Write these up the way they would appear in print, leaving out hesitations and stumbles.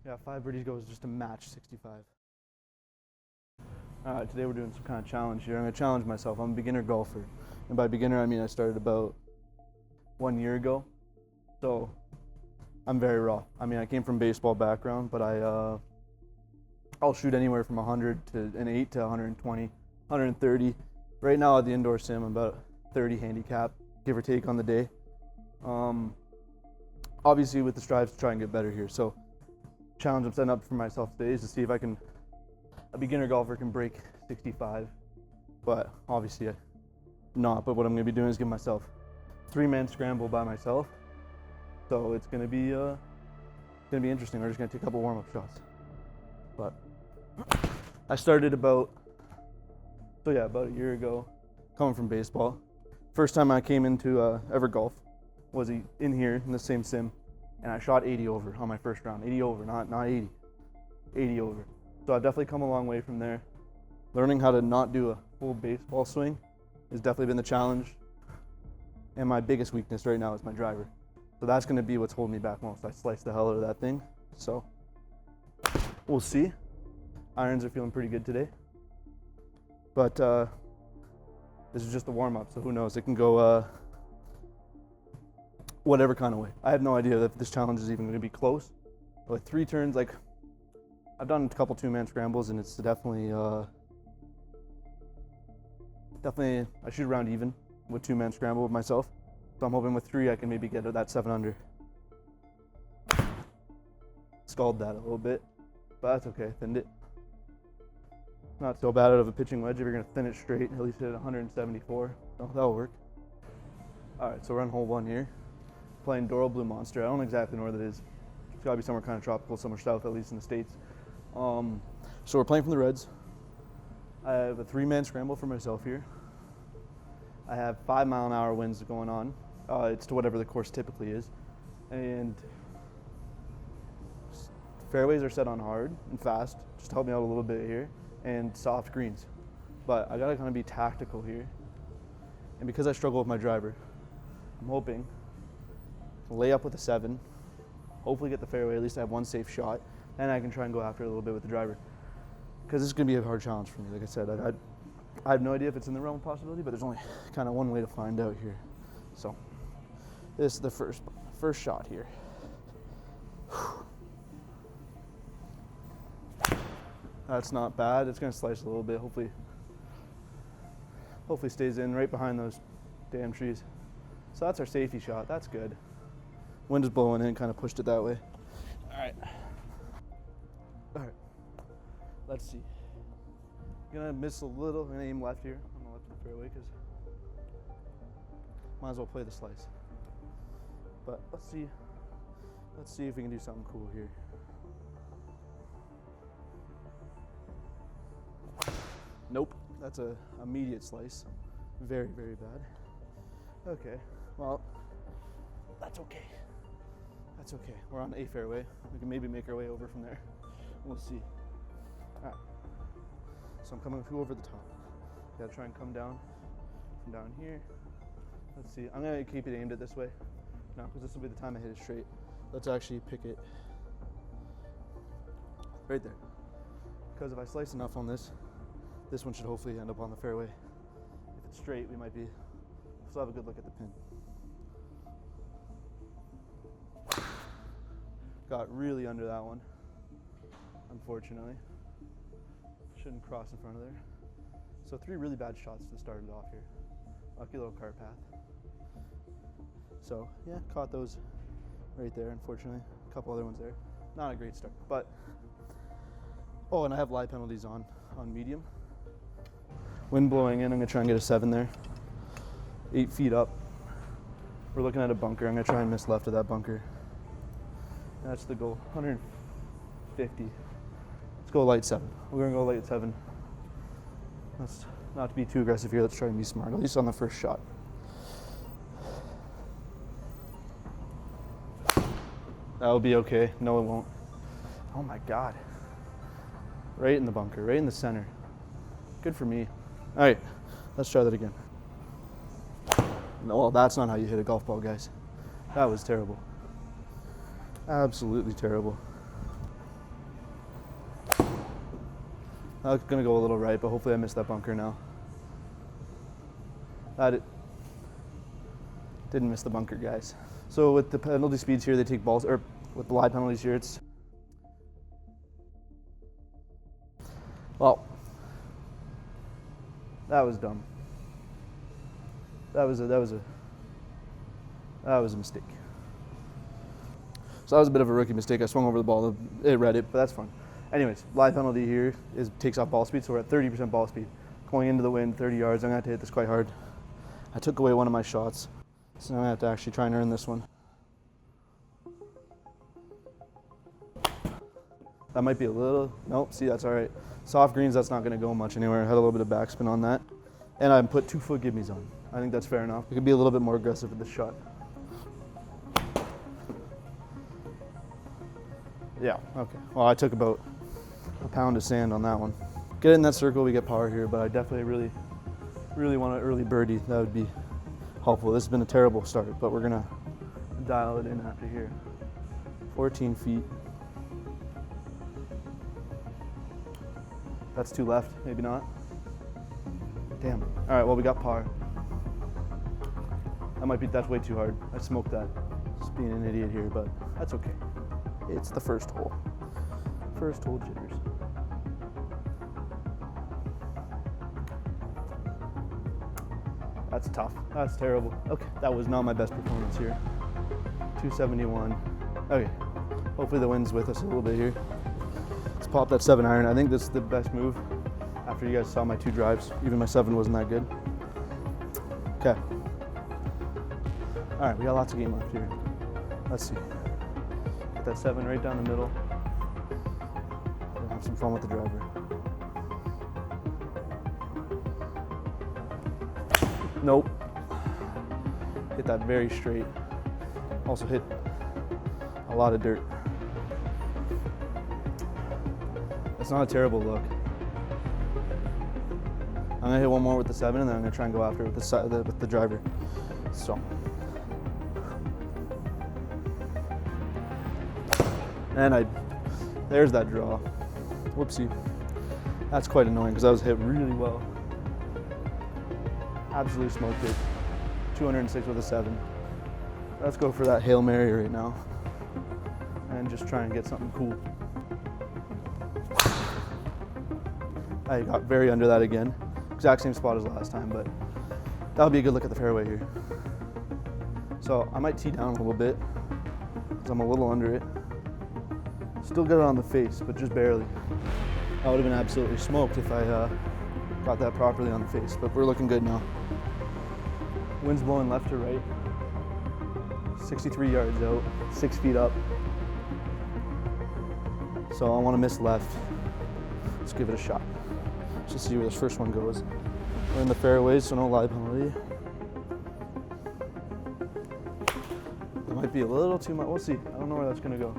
Yeah, 5 birdies goes just to match 65. All right, today we're doing some kind of challenge here. I'm gonna challenge myself. I'm a beginner golfer. And by beginner, I mean I started about 1 year ago. So I'm very raw. I mean, I came from baseball background, but I'll shoot anywhere from 100 to an 8 to 120, 130. Right now at the indoor sim, I'm about 30 handicap, give or take on the day. Obviously with the strives to try and get better here. So challenge I'm setting up for myself today is to see if a beginner golfer can break 65, but obviously not. But what I'm gonna be doing is give myself 3-man scramble by myself. So it's gonna be interesting. We're just gonna take a couple warm-up shots. But I started about a year ago, coming from baseball. First time I came into ever golf was in here in the same sim, and I shot 80 over on my first round. 80 over, not 80. 80 over. So I've definitely come a long way from there. Learning how to not do a full baseball swing has definitely been the challenge. And my biggest weakness right now is my driver. So that's going to be what's holding me back most. I sliced the hell out of that thing. So we'll see. Irons are feeling pretty good today. But this is just a warm-up, so who knows? It can go whatever kind of way. I have no idea if this challenge is even going to be close. Like 3 turns, like I've done a couple 2-man scrambles, and it's definitely I shoot around even with 2-man scramble with myself. So I'm hoping with 3 I can maybe get to that 7 under. Stalled that a little bit, but that's okay. Thinned it. Not so bad out of a pitching wedge if you're gonna thin it straight. At least hit 174. So that'll work. All right, so we're on hole 1 here. Playing Doral Blue Monster. I don't know exactly where that is. It's gotta be somewhere kind of tropical, somewhere south, at least in the States. So we're playing from the Reds. I have a 3-man scramble for myself here. I have 5-mile-an-hour winds going on. It's to whatever the course typically is. And fairways are set on hard and fast, just to help me out a little bit here, and soft greens. But I gotta kind of be tactical here. And because I struggle with my driver, I'm hoping to lay up with a 7, hopefully get the fairway, at least I have 1 safe shot, and I can try and go after it a little bit with the driver. Because this is gonna be a hard challenge for me. Like I said, I have no idea if it's in the realm of possibility, but there's only kind of one way to find out here. So this is the first shot here. That's not bad. It's gonna slice a little bit. Hopefully stays in right behind those damn trees. So that's our safety shot. That's good. Wind is blowing in, kind of pushed it that way. All right. Let's see. Gonna miss a little. I'm gonna aim left here on the left of the fairway because might as well play the slice. But let's see if we can do something cool here. Nope, that's a immediate slice. Very, very bad. Okay, well, that's okay. That's okay. We're on a fairway. We can maybe make our way over from there. We'll see. All right. So I'm coming over the top. Gotta try and come down from down here. Let's see. I'm gonna keep it aimed at this way now because this will be the time I hit it straight. Let's actually pick it right there. Because if I slice enough on this one should hopefully end up on the fairway. If it's straight, we might still have a good look at the pin. Got really under that one, unfortunately. Shouldn't cross in front of there. So 3 really bad shots to start it off here. Lucky little cart path. So yeah, caught those right there, unfortunately. A couple other ones there. Not a great start, but oh, and I have lie penalties on medium. Wind blowing in, I'm gonna try and get a 7 there. 8 feet up. We're looking at a bunker. I'm gonna try and miss left of that bunker. That's the goal, 150. Let's go light 7. We're gonna go light 7. Let's not to be too aggressive here. Let's try and be smart, at least on the first shot. That'll be okay. No, it won't. Oh my God. Right in the bunker, right in the center. Good for me. All right, let's try that again. No, well, that's not how you hit a golf ball, guys. That was terrible. Absolutely terrible. I was gonna go a little right, but hopefully I missed that bunker now. Didn't miss the bunker, guys. So with the penalty speeds here, they take balls, or with the lie penalties here, it's, well, that was dumb. That was a mistake. So that was a bit of a rookie mistake. I swung over the ball, it read it, but that's fun. Anyways, lie penalty here takes off ball speed, so we're at 30% ball speed. Going into the wind, 30 yards, I'm gonna have to hit this quite hard. I took away one of my shots, so now I have to actually try and earn this one. That might be a little, nope, see, that's all right. Soft greens, that's not gonna go much anywhere. I had a little bit of backspin on that. And I put 2 foot gimmies on. I think that's fair enough. We could be a little bit more aggressive with this shot. Yeah, okay. Well, I took about a pound of sand on that one. Get in that circle, we get power here, but I definitely really want an early birdie. That would be helpful. This has been a terrible start, but we're gonna dial it in after here. 14 feet. That's 2 left, maybe not. Damn. All right, well, we got par. That's way too hard. I smoked that. Just being an idiot here, but that's okay. It's the first hole. First hole jitters. That's tough. That's terrible. Okay, that was not my best performance here. 271. Okay, hopefully the wind's with us a little bit here. Let's pop that 7 iron. I think this is the best move after you guys saw my 2 drives. Even my 7 wasn't that good. Okay. All right, we got lots of game left here. Let's see. Get that 7 right down the middle. We'll have some fun with the driver. Nope. Hit that very straight. Also hit a lot of dirt. It's not a terrible look. I'm gonna hit one more with the 7, and then I'm gonna try and go after it with the driver. So. And there's that draw. Whoopsie. That's quite annoying because I was hit really well. Absolutely smoked it. 206 with a 7. Let's go for that Hail Mary right now and just try and get something cool. I got very under that again. Exact same spot as last time, but that'll be a good look at the fairway here. So I might tee down a little bit because I'm a little under it. Still got it on the face, but just barely. I would have been absolutely smoked if I got that properly on the face, but we're looking good now. Wind's blowing left to right. 63 yards out, 6 feet up. So I want to miss left. Let's give it a shot. Let's see where this first one goes. We're in the fairways, so no lie penalty. That might be a little too much. We'll see. I don't know where that's going to go.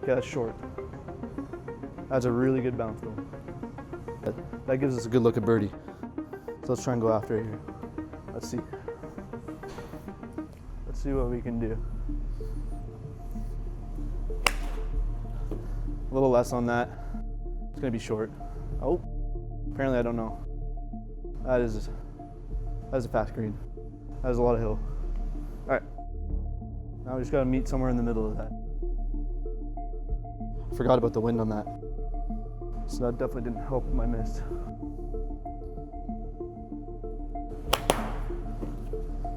Okay, that's short. That's a really good bounce though. That gives us a good look at birdie. So let's try and go after it here. Let's see. Let's see what we can do. A little less on that. It's gonna be short. Oh, apparently I don't know. That is a fast green. That is a lot of hill. All right. Now we just gotta meet somewhere in the middle of that. Forgot about the wind on that. So that definitely didn't help my miss.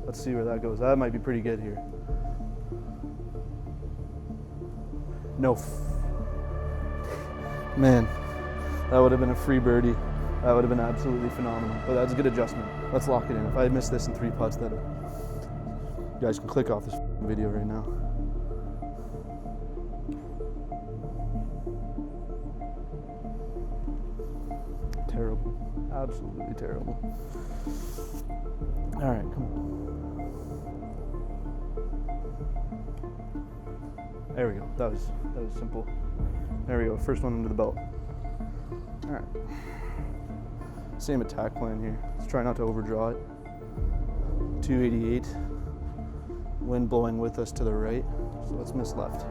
Let's see where that goes. That might be pretty good here. No. Man, that would have been a free birdie. That would have been absolutely phenomenal. But that's a good adjustment. Let's lock it in. If I had missed this in 3 putts, then you guys can click off this video right now. Terrible. Absolutely terrible. All right, come on. There we go. That was simple. There we go. First one under the belt. All right. Same attack plan here. Let's try not to overdraw it. 288. Wind blowing with us to the right. So let's miss left.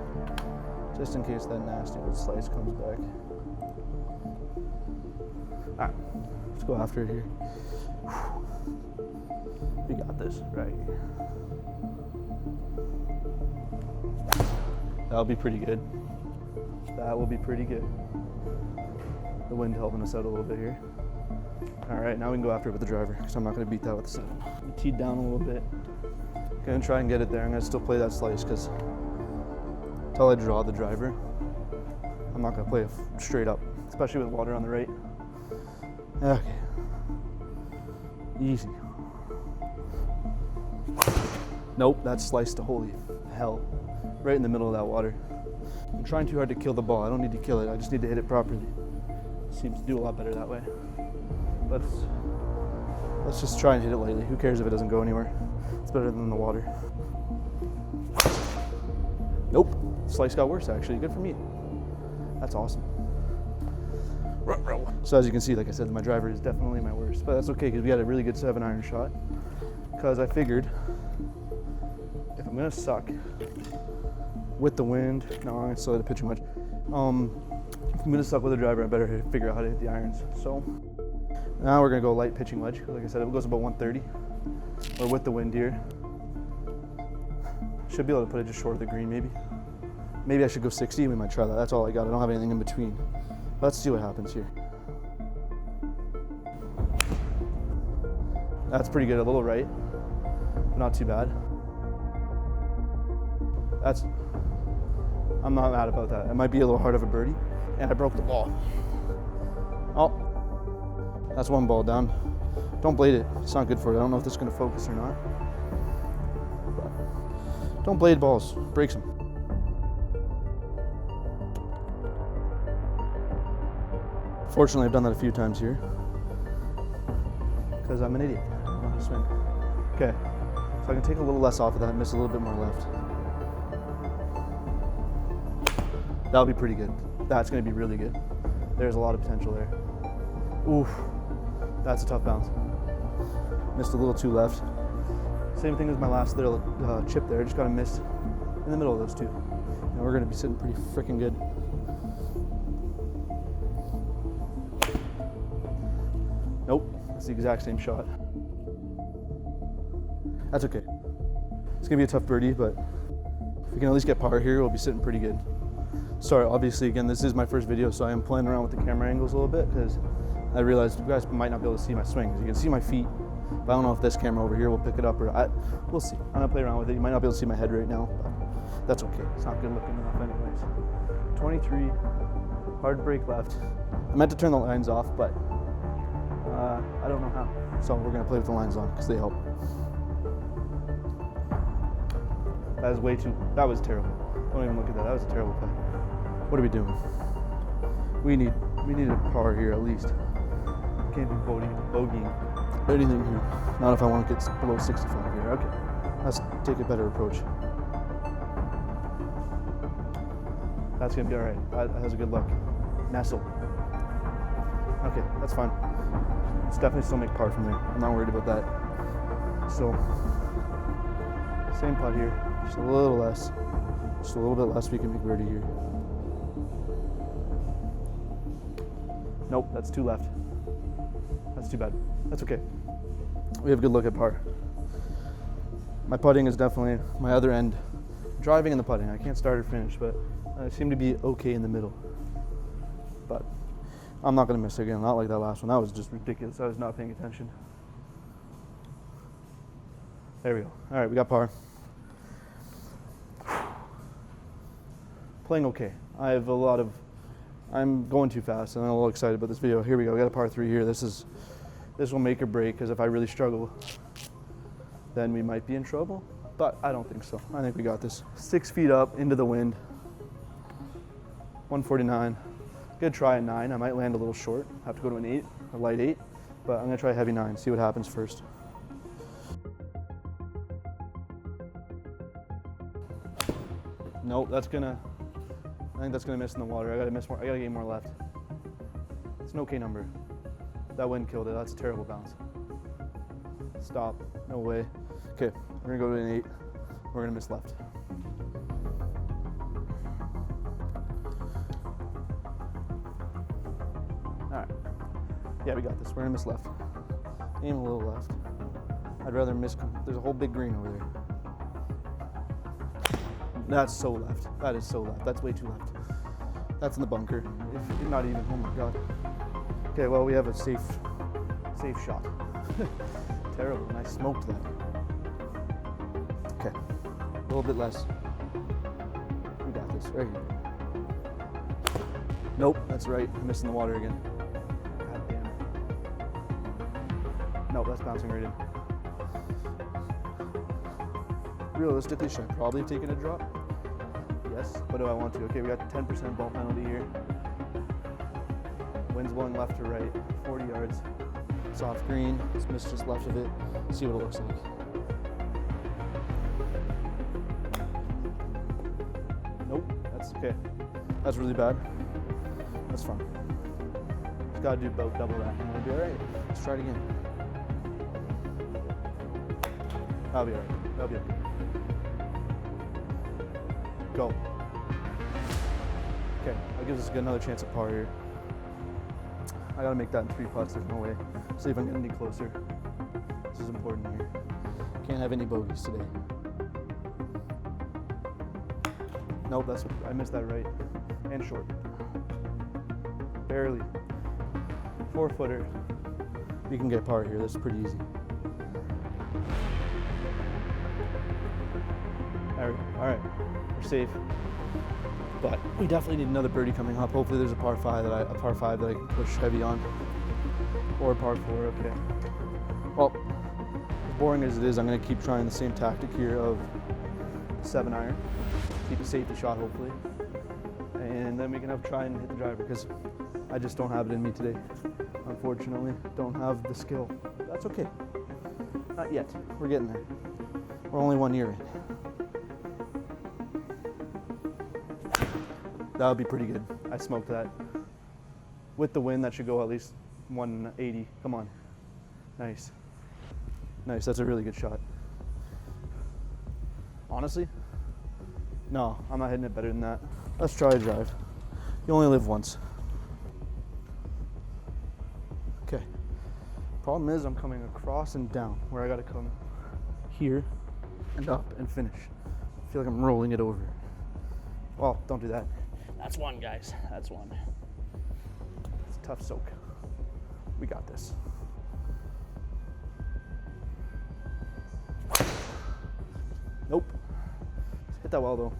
Just in case that nasty old slice comes back. right, let's go after it here. We got this right here. That'll be pretty good. That will be pretty good. The wind helping us out a little bit here. All right, now we can go after it with the driver, because I'm not going to beat that with the seven. I'm teed down a little bit. Gonna try and get it there. I'm going to still play that slice, because until I draw the driver, I'm not going to play it straight up, especially with water on the right. Okay. Easy. Nope, that's sliced to holy hell. Right in the middle of that water. I'm trying too hard to kill the ball. I don't need to kill it. I just need to hit it properly. Seems to do a lot better that way. Let's just try and hit it lightly. Who cares if it doesn't go anywhere? It's better than the water. Nope. Slice got worse actually. Good for me. That's awesome. So as you can see, like I said, my driver is definitely my worst. But that's okay because we had a really good 7-iron shot. Because I figured if I'm gonna suck with the wind, no, I'm gonna slow the pitch too much. If I'm gonna suck with the driver, I better figure out how to hit the irons. So now we're gonna go light pitching wedge. Like I said, it goes about 130, or with the wind here. Should be able to put it just short of the green, maybe. Maybe I should go 60. We might try that. That's all I got. I don't have anything in between. Let's see what happens here. That's pretty good. A little right, not too bad. I'm not mad about that. It might be a little hard of a birdie, and I broke the ball. Oh, that's one ball down. Don't blade it. It's not good for it. I don't know if this is going to focus or not. But don't blade balls. Breaks them. Fortunately, I've done that a few times here because I'm an idiot. I don't know how to swing. Okay, so I can take a little less off of that and miss a little bit more left. That'll be pretty good. That's going to be really good. There's a lot of potential there. Oof, that's a tough bounce. Missed a little too left. Same thing as my last little chip there. Just got to miss in the middle of those two. And we're going to be sitting pretty freaking good. Nope, that's the exact same shot. That's okay. It's going to be a tough birdie, but if we can at least get par here, we'll be sitting pretty good. Sorry, obviously, again, this is my first video, so I am playing around with the camera angles a little bit because I realized you guys might not be able to see my swing. You can see my feet, but I don't know if this camera over here will pick it up or we'll see. I'm gonna play around with it. You might not be able to see my head right now, but that's okay. It's not good looking enough anyways. 23, hard break left. I meant to turn the lines off, but I don't know how. So we're gonna play with the lines on because they help. That was terrible. Don't even look at that. That was a terrible play. What are we doing? We need a par here at least. Can't be bogeying anything here. Not if I want to get below 65 here. Okay, let's take a better approach. That's gonna be all right. That has a good luck. Nestle. Okay, that's fine. Let's definitely still make par from there. I'm not worried about that. So, same putt here. Just a little less. Just a little bit less. We can make birdie here. Nope, that's too left. That's too bad. That's okay. We have a good look at par. My putting is definitely my other end. Driving and the putting. I can't start or finish, but I seem to be okay in the middle. But I'm not going to miss again. Not like that last one. That was just ridiculous. I was not paying attention. There we go. All right, we got par. Playing okay. I'm going too fast and I'm a little excited about this video. Here we go, we got a par 3 here. This will make or break because if I really struggle, then we might be in trouble, but I don't think so. I think we got this. 6 feet up into the wind. 149. Good try at 9. I might land a little short. Have to go to an 8, a light 8, but I'm gonna try a heavy 9, see what happens first. Nope, I think that's gonna miss in the water. I gotta get more left. It's an okay number. That wind killed it. That's a terrible bounce. Stop. No way. Okay, we're gonna go to an 8. We're gonna miss left. All right. Yeah, we got this. We're gonna miss left. Aim a little left. I'd rather miss. There's a whole big green over there. That's so left. That is so left. That's way too left. That's in the bunker. If not even. Oh my god. Okay, well we have a safe shot. Terrible. And I smoked that. Okay, a little bit less. We got this right here. Nope, that's right. I'm missing the water again. God damn. Nope, that's bouncing right in. Realistically, should I probably have taken a drop? Yes, but do I want to? Okay, we got 10% ball penalty here. Wind's blowing left to right, 40 yards. Soft green, let's miss just left of it. See what it looks like. Nope, that's okay. That's really bad. That's fine. Just gotta do about double that and we'll be all right. Let's try it again. That'll be all right. That'll be okay. Go. Okay, that gives us another chance at par here. I gotta make that in 3 putts, there's no way. See if I'm getting any closer. This is important here. Can't have any bogeys today. Nope, I missed that right. And short. Barely. 4-footer. We can get par here, this is pretty easy. All right, we're safe. But we definitely need another birdie coming up. Hopefully there's a par 5 that I can push heavy on. Or par 4, okay. Well, as boring as it is, I'm gonna keep trying the same tactic here of 7-iron. Keep a safety shot, hopefully. And then we can try and hit the driver, because I just don't have it in me today. Unfortunately, don't have the skill. That's okay. Not yet, we're getting there. We're only 1 year in. That would be pretty good. I smoked that. With the wind, that should go at least 180. Come on. Nice. Nice, that's a really good shot. Honestly, no, I'm not hitting it better than that. Let's try a drive. You only live once. Okay. Problem is I'm coming across and down, where I gotta come here and up and finish. I feel like I'm rolling it over. Well, don't do that. That's one, guys. That's one. It's a tough soak. We got this. Nope. Hit that well, though.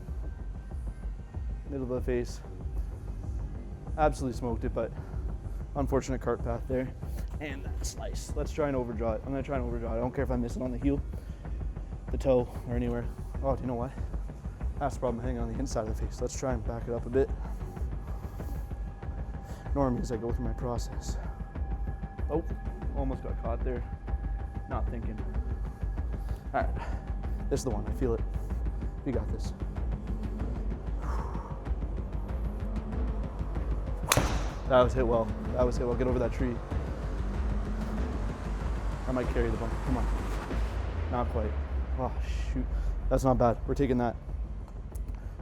Middle of the face. Absolutely smoked it, but unfortunate cart path there. And that slice. Let's try and overdraw it. I'm going to try and overdraw it. I don't care if I miss it on the heel, the toe, or anywhere. Oh, do you know what? That's the problem, hanging on the inside of the face. Let's try and back it up a bit. Normally, as I go through my process. Oh, almost got caught there. Not thinking. All right, this is the one. I feel it. We got this. That was hit well. That was hit well. Get over that tree. I might carry the bunker. Come on. Not quite. Oh, shoot. That's not bad. We're taking that.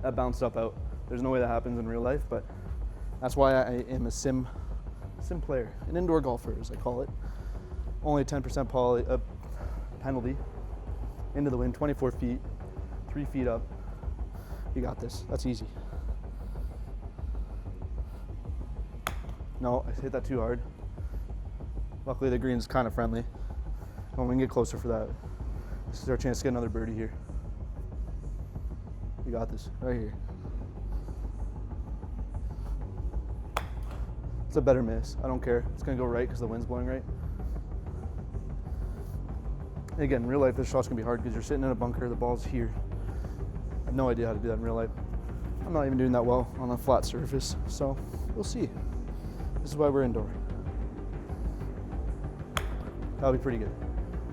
That bounced up out. There's no way that happens in real life, but that's why I am a sim player, an indoor golfer, as I call it. Only 10% penalty. Into the wind, 24 feet, 3 feet up. You got this. That's easy. No, I hit that too hard. Luckily, the green's kind of friendly. When we can get closer for that, this is our chance to get another birdie here. You got this, right here. It's a better miss. I don't care. It's gonna go right because the wind's blowing right. And again, in real life, this shot's gonna be hard because you're sitting in a bunker, the ball's here. I have no idea how to do that in real life. I'm not even doing that well on a flat surface, so we'll see. This is why we're indoor. That'll be pretty good.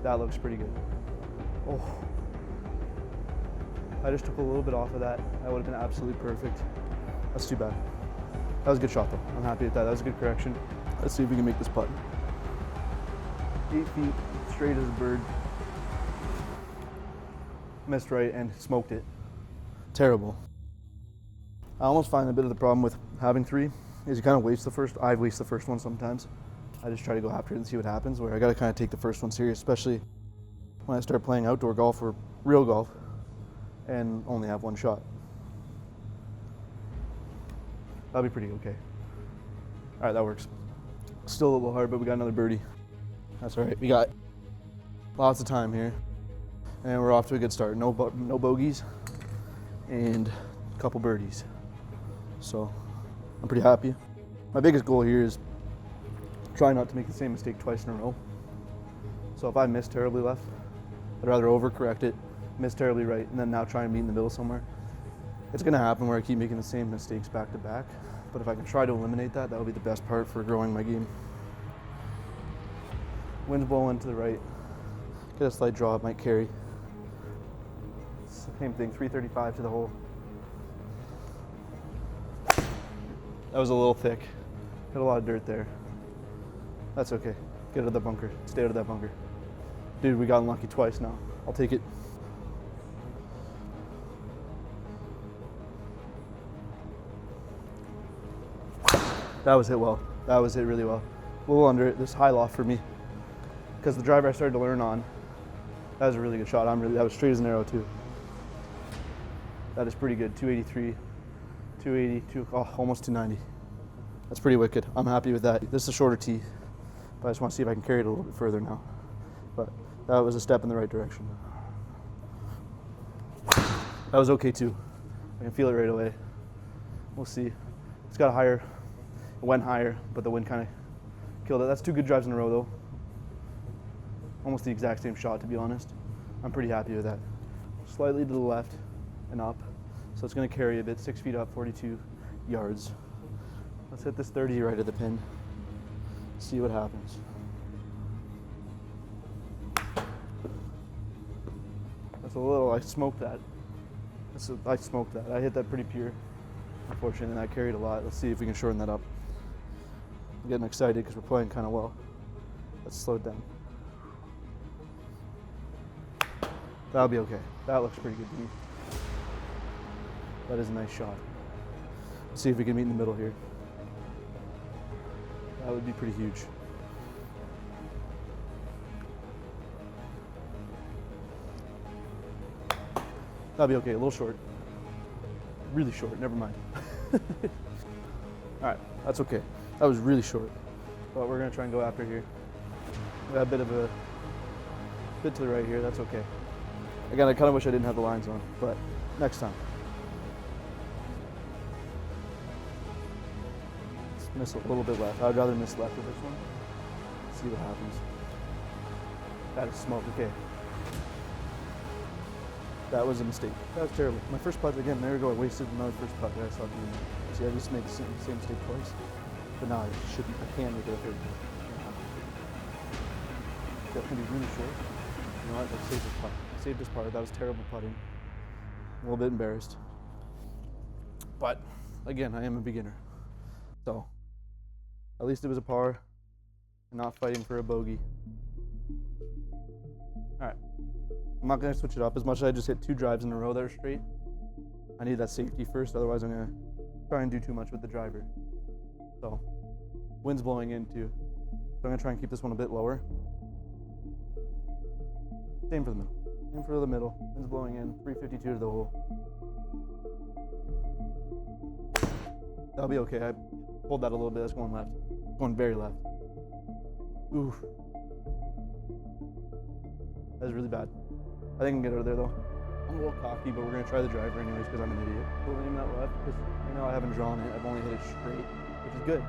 That looks pretty good. Oh. I just took a little bit off of that. That would have been absolutely perfect. That's too bad. That was a good shot though. I'm happy with that. That was a good correction. Let's see if we can make this putt. 8 feet, straight as a bird. Missed right and smoked it. Terrible. I almost find a bit of the problem with having 3 is you kind of waste the first. I waste the first one sometimes. I just try to go after it and see what happens, where I gotta kind of take the first one serious, especially when I start playing outdoor golf or real golf and only have one shot. That'll be pretty okay. All right, that works. Still a little hard, but we got another birdie. That's all right. We got lots of time here, and we're off to a good start. No bogeys and a couple birdies. So I'm pretty happy. My biggest goal here is try not to make the same mistake twice in a row. So if I miss terribly left, I'd rather overcorrect it, miss terribly right, and then now try and meet in the middle somewhere. It's gonna happen where I keep making the same mistakes back to back, but if I can try to eliminate that, that'll be the best part for growing my game. Wind's blowing to the right. Get a slight draw, it might carry. Same thing, 335 to the hole. That was a little thick. Hit a lot of dirt there. That's okay. Get out of the bunker. Stay out of that bunker. Dude, we got unlucky twice now. I'll take it. That was hit well. That was hit really well. A little under it. This high loft for me. Because the driver I started to learn on, that was a really good shot. That was straight as an arrow too. That is pretty good. 283, 280, almost 290. That's pretty wicked. I'm happy with that. This is a shorter tee, but I just want to see if I can carry it a little bit further now. But that was a step in the right direction. That was okay too. I can feel it right away. We'll see. It's got a higher, it went higher, but the wind kind of killed it. That's 2 good drives in a row though. Almost the exact same shot, to be honest. I'm pretty happy with that. Slightly to the left and up. So it's gonna carry a bit, 6 feet up, 42 yards. Let's hit this 30 right at the pin. See what happens. That's a little, I smoked that. I smoked that. I hit that pretty pure, unfortunately, and that carried a lot. Let's see if we can shorten that up. I'm getting excited because we're playing kind of well. Let's slow it down. That'll be okay. That looks pretty good to me. That is a nice shot. Let's see if we can meet in the middle here. That would be pretty huge. That'll be okay, a little short. Really short, never mind. All right, that's okay. That was really short, but we're gonna try and go after here. We got a bit to the right here, that's okay. Again, I kind of wish I didn't have the lines on, but next time. Let's miss a little bit left. I'd rather miss left with this one. See what happens. That is smoke, okay. That was a mistake. That was terrible. My first putt, again, there we go. I wasted another first putt that I saw doing that. See, I just made the same mistake twice. But now I can make it a third. That's going to be really short. You know what? I saved this putt. I saved this putt. That was terrible putting. A little bit embarrassed. But, again, I am a beginner. So, at least it was a par. And not fighting for a bogey. Alright. I'm not going to switch it up as much as I just hit 2 drives in a row that are straight. I need that safety first, otherwise I'm going to try and do too much with the driver. So, wind's blowing in too. So I'm going to try and keep this one a bit lower. Same for the middle. Same for the middle. Wind's blowing in, 352 to the hole. That'll be okay. I pulled that a little bit. That's going left. Going very left. Oof. That was really bad. I think I can get out of there though. I'm a little cocky, but we're going to try the driver anyways because I'm an idiot. We'll aim that left because I haven't drawn it. I've only hit it straight, which is good.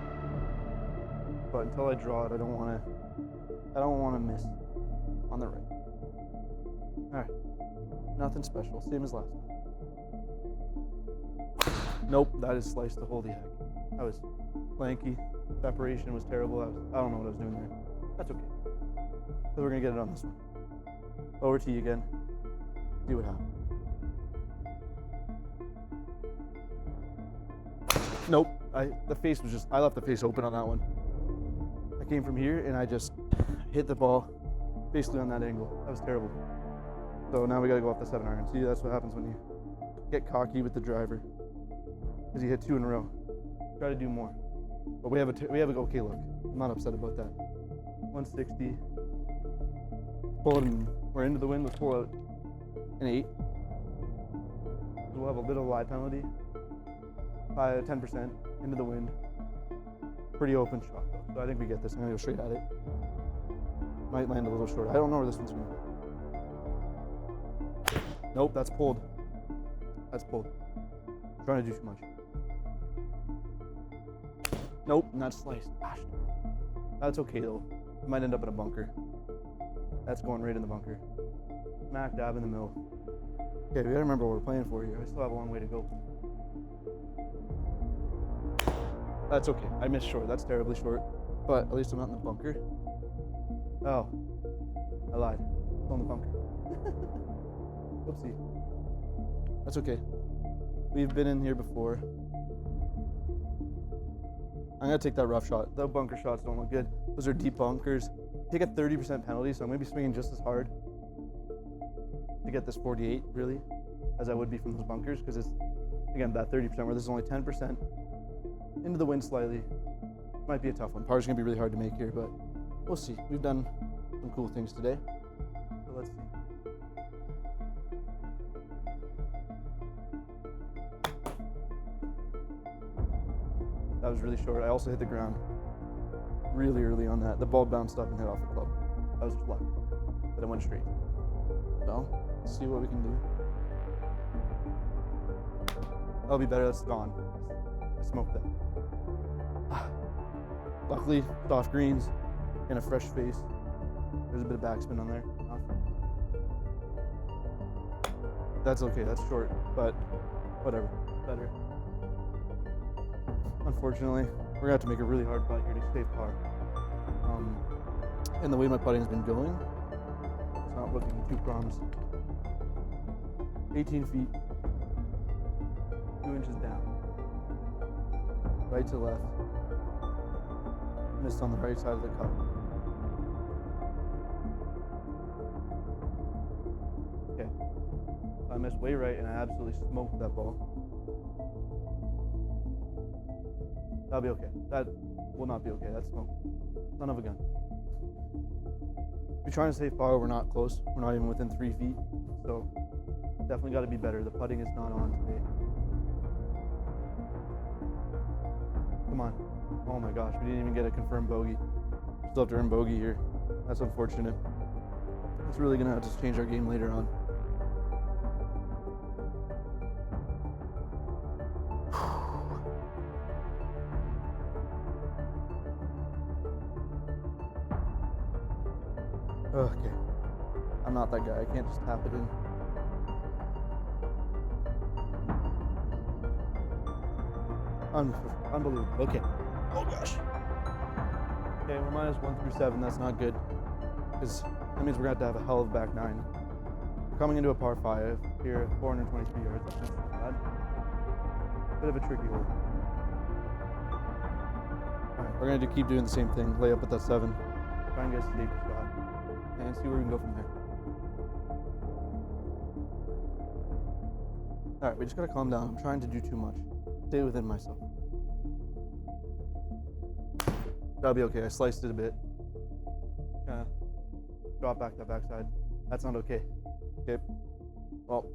But until I draw it, I don't want to miss on the right. Alright. Nothing special. Same as last time. Nope, that is sliced to holy heck. That was lanky. Separation was terrible. I don't know what I was doing there. That's okay. So we're going to get it on this one. Over to you again. See what happens. Nope. I left the face open on that one. I came from here and I just hit the ball basically on that angle. That was terrible. So now we got to go off the 7-iron. See, that's what happens when you get cocky with the driver. Because you hit 2 in a row. Try to do more. But we have a okay look. I'm not upset about that. 160. Pull it in. We're into the wind. Let's pull out an 8. We'll have a little lie penalty. 10% into the wind. Pretty open shot though. So I think we get this. I'm gonna go straight at it. Might land a little short. I don't know where this one's going. Nope, that's pulled. That's pulled. I'm trying to do too much. Nope, not sliced. Gosh. That's okay though. It might end up in a bunker. That's going right in the bunker. Smack dab in the middle. Okay, we gotta remember what we're playing for here. I still have a long way to go. That's okay. I missed short. That's terribly short. But at least I'm not in the bunker. Oh, I lied. It's on the bunker. Whoopsie. That's okay. We've been in here before. I'm gonna take that rough shot. The bunker shots don't look good. Those are deep bunkers. Take a 30% penalty, so I'm gonna be swinging just as hard to get this 48 really as I would be from those bunkers, because it's again that 30% where this is only 10% into the wind slightly. Might be a tough one. Par's gonna be really hard to make here, but we'll see. We've done some cool things today, so let's see. That was really short. I also hit the ground really early on that. The ball bounced up and hit off the club. That was just luck, but it went straight. So, let's see what we can do. That'll be better. That's gone. I smoked that. Luckily, soft greens and a fresh face. There's a bit of backspin on there. That's okay. That's short, but whatever. Better. Unfortunately, we're gonna have to make a really hard putt here to save par. And the way my putting has been going, it's not looking too promising. 18 feet, 2 inches down, right to left. Missed on the right side of the cup. Okay, I missed way right, and I absolutely smoked that ball. That'll be okay. That will not be okay. That's smoke. Son of a gun. We're trying to save par. We're not close. We're not even within 3 feet. So definitely got to be better. The putting is not on today. Come on. Oh my gosh, we didn't even get a confirmed bogey. Still have to earn bogey here. That's unfortunate. It's really gonna have to change our game later on. Okay. I'm not that guy. I can't just tap it in. Unbelievable. Okay. Oh gosh. Okay, we're -1 through 7. That's not good, because that means we're going to have to have a hell of a back 9. We're coming into a par 5 here, 423 yards. That's not bad. Bit of a tricky hole. Alright, we're going to keep doing the same thing. Lay up at that 7. Try and get a safety shot. And see where we can go from there. Alright, we just gotta calm down. I'm trying to do too much. Stay within myself. That'll be okay. I sliced it a bit. Drop back that backside. That's not okay. Okay. Well,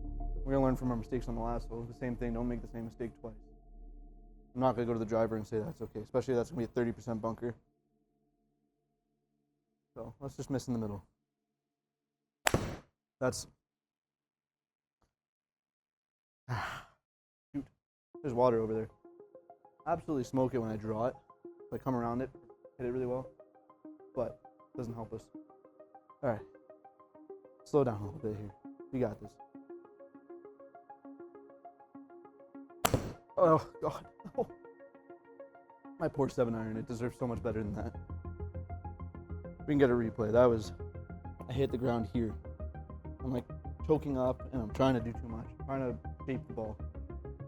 we're gonna learn from our mistakes on the last hole. The same thing. Don't make the same mistake twice. I'm not gonna go to the driver and say that's okay, especially if that's gonna be a 30% bunker. So let's just miss in the middle. That's shoot. There's water over there. Absolutely smoke it when I draw it. If I come around it, hit it really well, but it doesn't help us. All right, slow down a little bit here. You got this. Oh God, no. My poor 7-iron. It deserves so much better than that. We can get a replay. That was, I hit the ground here. I'm like choking up and I'm trying to do too much. I'm trying to shape the ball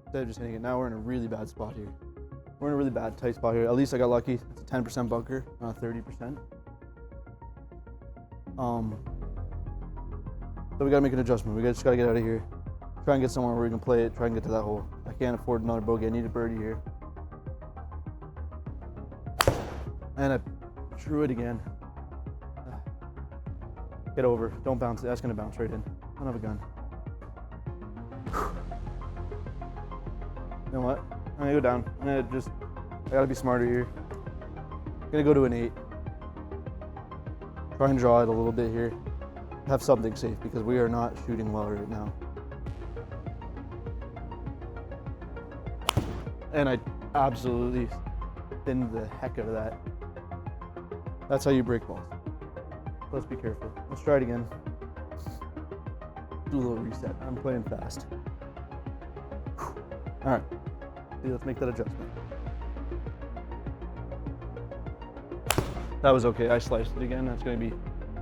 instead of just hitting it. Now we're in a really bad spot here. We're in a really bad, tight spot here. At least I got lucky. It's a 10% bunker, not 30%. So we gotta make an adjustment. We just gotta get out of here. Try and get somewhere where we can play it. Try and get to that hole. I can't afford another bogey. I need a birdie here. And I threw it again. Get over. Don't bounce it. That's going to bounce right in. I don't have a gun. You know what? I'm going to go down. I got to be smarter here. I'm going to go to an 8. Try and draw it a little bit here. Have something safe because we are not shooting well right now. And I absolutely thinned the heck out of that. That's how you break balls. Let's be careful. Let's try it again. Do a little reset. I'm playing fast. All right. Let's make that adjustment. That was okay. I sliced it again. That's going to be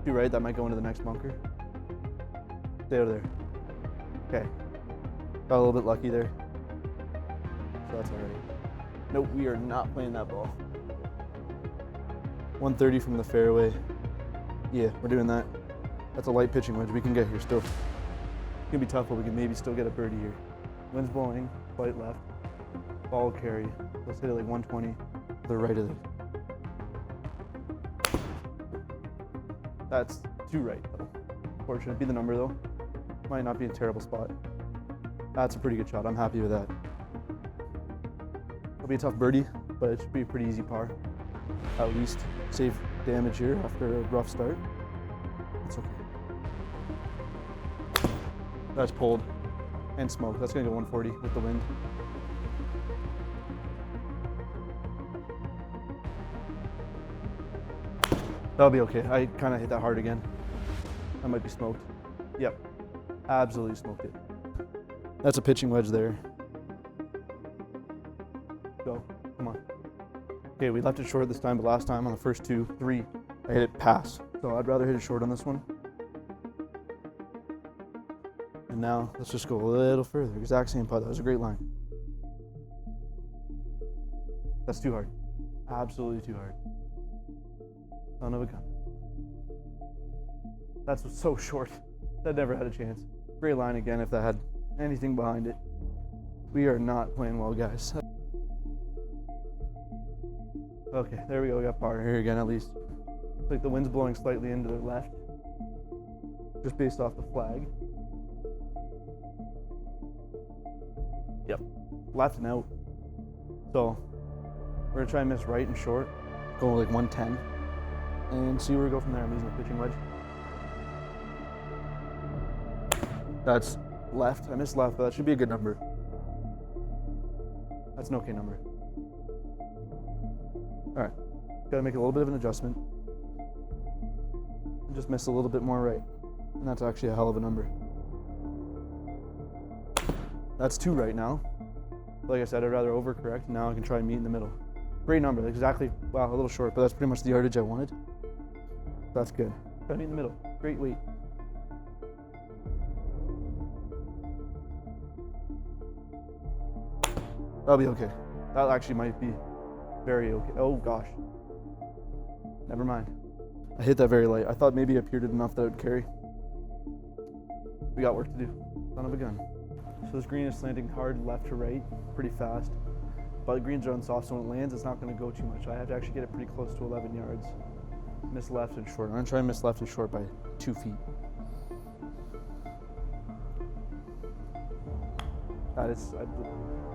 too right. That might go into the next bunker. Stay out of there. Okay. Got a little bit lucky there. So that's all right. Nope, we are not playing that ball. 130 from the fairway. Yeah, we're doing that. That's a light pitching wedge we can get here still. It's gonna be tough, but we can maybe still get a birdie here. Wind's blowing, slight left. Ball carry. Let's hit it like 120 to the right of it. That's too right though. Fortunate. Be the number though. Might not be in a terrible spot. That's a pretty good shot. I'm happy with that. It'll be a tough birdie, but it should be a pretty easy par. At least save damage here after a rough start. It's okay. That's pulled and smoke. That's gonna go 140 with the wind. That'll be okay. I kind of hit that hard again. I might be smoked. Yep, absolutely smoked it. That's a pitching wedge there. Go, come on. Okay, we left it short this time, but last time on the first 2, 3, I hit it pass. So I'd rather hit it short on this one. And now let's just go a little further. Exact same putt. That was a great line. That's too hard. Absolutely too hard. Son of a gun. That's so short. That never had a chance. Great line again if that had anything behind it. We are not playing well, guys. Okay, there we go. We got par here again at least. Looks like the wind's blowing slightly into the left. Just based off the flag. Yep, left and out. So we're gonna try and miss right and short. Go like 110. And see where we go from there. I'm using the pitching wedge. That's left. I missed left, but that should be a good number. That's an okay number. All right, gotta make a little bit of an adjustment. And just miss a little bit more right. And that's actually a hell of a number. That's 2 right now. Like I said, I'd rather overcorrect. Now I can try and meet in the middle. Great number, exactly, wow, a little short, but that's pretty much the yardage I wanted. That's good. Try to meet in the middle. Great weight. That'll be okay. That actually might be very okay. Oh gosh. Never mind. I hit that very light. I thought maybe I peered it enough that it would carry. We got work to do. Son of a gun. So this green is slanting hard left to right, pretty fast. But the greens are unsoft, so when it lands, it's not going to go too much. I have to actually get it pretty close to 11 yards. Miss left and short. I'm going to try and miss left and short by 2 feet. I hit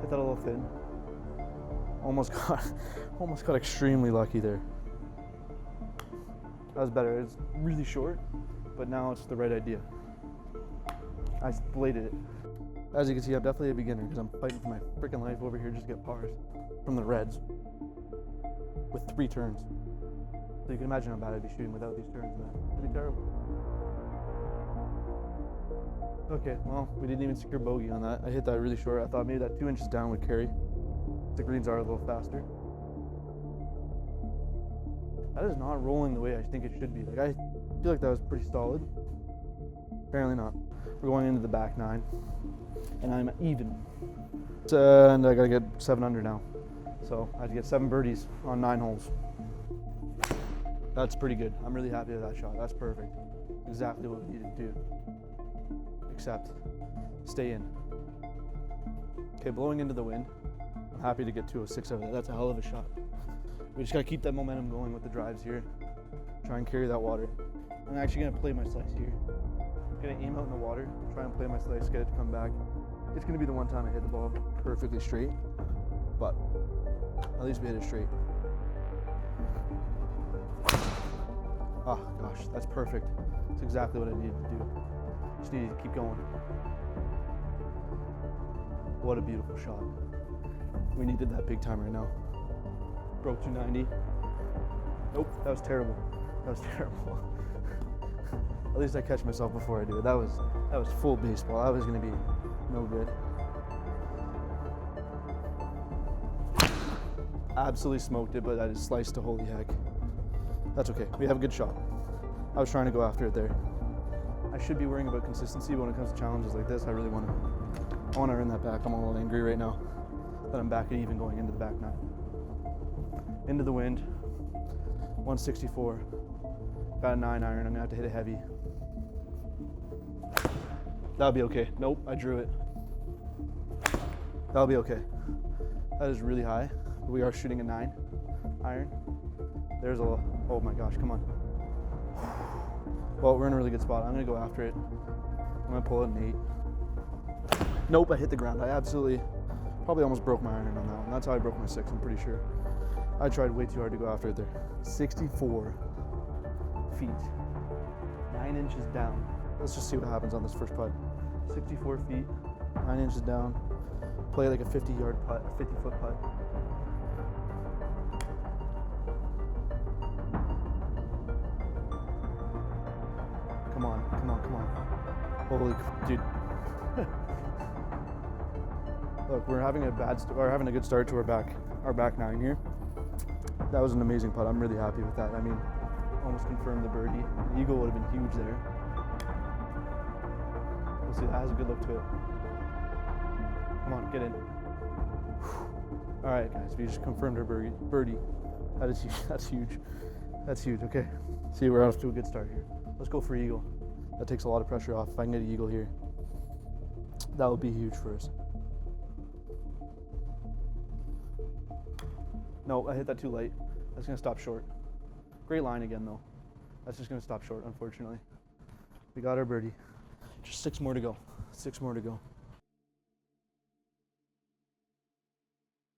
that a little thin. Almost got extremely lucky there. That was better. It's really short, but now it's the right idea. I bladed it. As you can see, I'm definitely a beginner because I'm fighting for my freaking life over here just to get pars from the reds with 3 turns. So you can imagine how bad I'd be shooting without these turns, man. It'd be terrible. Okay, well, we didn't even secure bogey on that. I hit that really short. I thought maybe that 2 inches down would carry. The greens are a little faster. That is not rolling the way I think it should be. Like, I feel like that was pretty solid. Apparently not. We're going into the back 9, and I'm even. And I gotta get 7 under now. So I have to get 7 birdies on 9 holes. That's pretty good. I'm really happy with that shot. That's perfect. Exactly what we needed to do. Except stay in. Okay, blowing into the wind. I'm happy to get 206 out of it. That's a hell of a shot. We just gotta keep that momentum going with the drives here. Try and carry that water. I'm actually gonna play my slice here. I'm gonna aim out in the water, try and play my slice, get it to come back. It's gonna be the one time I hit the ball perfectly straight, but at least we hit it straight. Oh gosh, that's perfect. That's exactly what I needed to do. Just needed to keep going. What a beautiful shot. We needed that big time right now. Broke 290. Nope, that was terrible. That was terrible. At least I catch myself before I do it. That was full baseball. That was gonna be no good. Absolutely smoked it, but I just sliced to holy heck. That's okay. We have a good shot. I was trying to go after it there. I should be worrying about consistency, but when it comes to challenges like this, I really want to earn that back. I'm a little angry right now that I'm back at even going into the back nine. Into the wind, 164. Got a 9-iron. I'm gonna have to hit it heavy. That'll be okay. Nope, I drew it. That'll be okay. That is really high. We are shooting a 9-iron. There's a, oh my gosh, come on. Well, we're in a really good spot. I'm gonna go after it. I'm gonna pull it an 8. Nope, I hit the ground. I absolutely, probably almost broke my iron on that one. That's how I broke my 6, I'm pretty sure. I tried way too hard to go after it there. 64 feet, 9 inches down. Let's just see what happens on this first putt. 64 feet, 9 inches down. Play like a 50-yard putt, a 50-foot putt. Come on, come on, come on. Holy, dude. Look, we're having a good start to our back nine here. That was an amazing putt. I'm really happy with that. I mean, almost confirmed the birdie. The eagle would have been huge there. We'll see. That has a good look to it. Come on, get in. All right, guys. We just confirmed our birdie. That is huge. That's huge. That's huge. Okay. See, we're off to a good start here. Let's go for eagle. That takes a lot of pressure off. If I can get an eagle here, that would be huge for us. No, I hit that too late. That's gonna stop short. Great line again though. That's just gonna stop short, unfortunately. We got our birdie. Just 6 more to go. 6 more to go.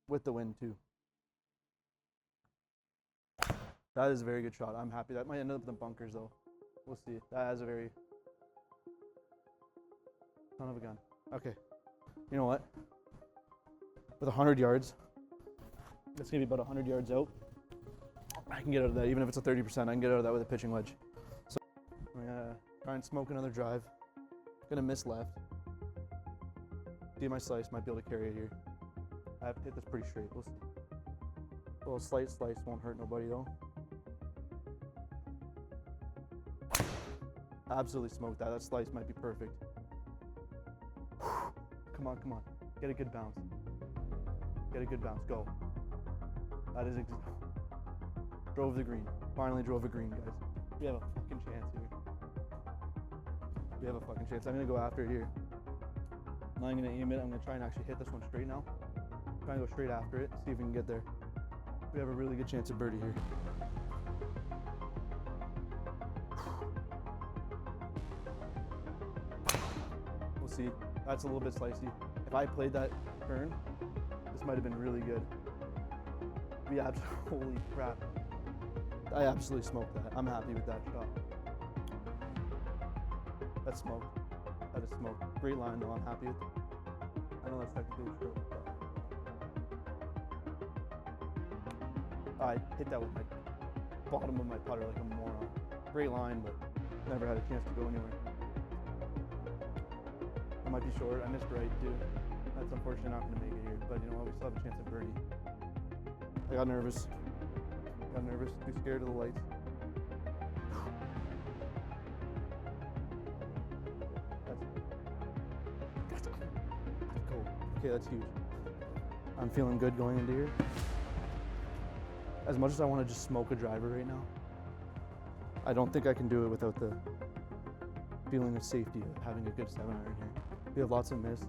With the wind too. That is a very good shot. I'm happy. That might end up in the bunkers though. We'll see. That is a very son of a gun. Okay. You know what? With 100 yards, it's gonna be about 100 yards out. I can get out of that, even if it's a 30%. I can get out of that with a pitching wedge. So I'm gonna try and smoke another drive. Gonna miss left. See my slice, might be able to carry it here. I have to hit this pretty straight. We'll see. A little slight slice won't hurt nobody though. Absolutely smoked that. That slice might be perfect. Come on, come on. Get a good bounce. Get a good bounce. Go. That is drove the green. Finally drove a green, guys. We have a fucking chance here. We have a fucking chance. I'm gonna go after it here. Now I'm gonna aim it. I'm gonna try and actually hit this one straight now. Try and go straight after it. See if we can get there. We have a really good chance at birdie here. We'll see. That's a little bit slicey. If I played that turn, this might have been really good. We holy crap. I absolutely smoked that. I'm happy with that shot. That's smoke. That is smoke. Great line though, I'm happy with it. I know that's technically true. I hit that with my bottom of my putter like a moron. Great line, but never had a chance to go anywhere. I might be short. I missed right too. That's unfortunately not going to make it here, but you know what? We still have a chance at birdie. I got nervous. Too scared of the lights. Let's go. Okay, that's huge. I'm feeling good going into here. As much as I want to just smoke a driver right now, I don't think I can do it without the feeling of safety of having a good 7-iron here. We have lots of miss.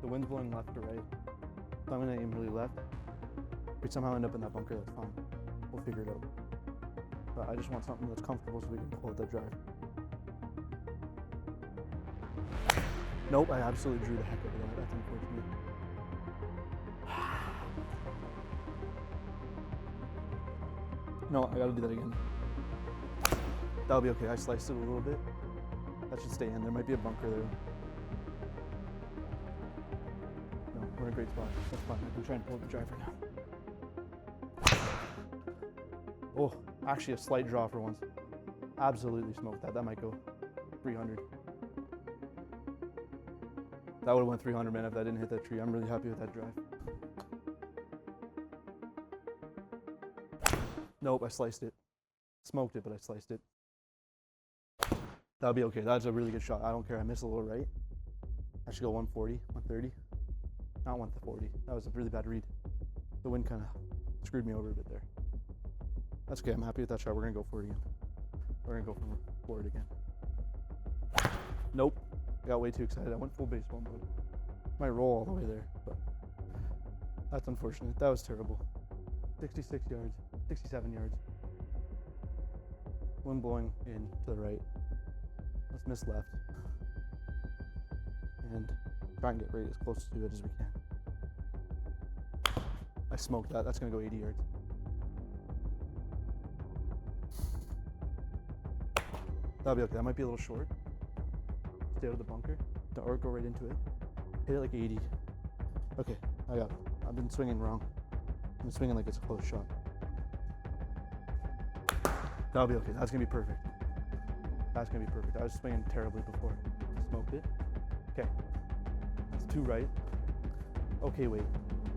The wind's blowing left to right, so I'm going to aim really left. If we somehow end up in that bunker, that's fine. We'll figure it out. But I just want something that's comfortable so we can pull out that drive. Nope, I absolutely drew the heck out of that. That's unfortunate. No, I gotta do that again. That'll be okay. I sliced it a little bit. That should stay in. There might be a bunker there. No, we're in a great spot. That's fine. I'm trying to pull the driver now. Oh, actually a slight draw for once. Absolutely smoked that. That might go 300. That would have went 300, man, if that didn't hit that tree. I'm really happy with that drive. Nope, I sliced it. Smoked it, but I sliced it. That'll be okay. That's a really good shot. I don't care. I missed a little right. I should go 140, 130. Not 140. That was a really bad read. The wind kind of screwed me over a bit there. That's okay. I'm happy with that shot. We're going to go for it again. We're going to go for it again. Nope. I got way too excited. I went full baseball mode. Might roll all the way there, but that's unfortunate. That was terrible. 66 yards, 67 yards. Wind blowing in to the right. Let's miss left. And try and get right as close to it as we can. I smoked that. That's going to go 80 yards. That'll be okay. That might be a little short. Stay out of the bunker. Or go right into it. Hit it like 80. Okay, I got it. I've been swinging wrong. I'm swinging like it's a close shot. That'll be okay. That's going to be perfect. That's going to be perfect. I was swinging terribly before. Smoked it. Okay. That's 2 right. Okay, wait.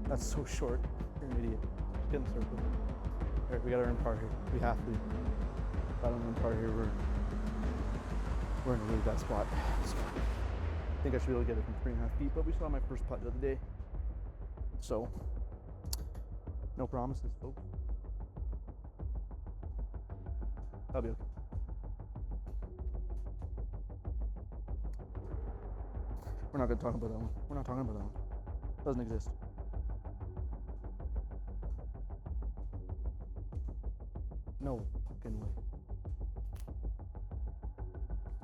That's so short. You're an idiot. Just get in the circle. All right, we got to earn par here. We have to. If I don't earn par here, we're in a really bad spot. So, I think I should be able to get it from 3.5 feet, but we saw my first putt the other day. So, no promises, folks. That'll be okay. We're not going to talk about that one. We're not talking about that one. Doesn't exist. No fucking way.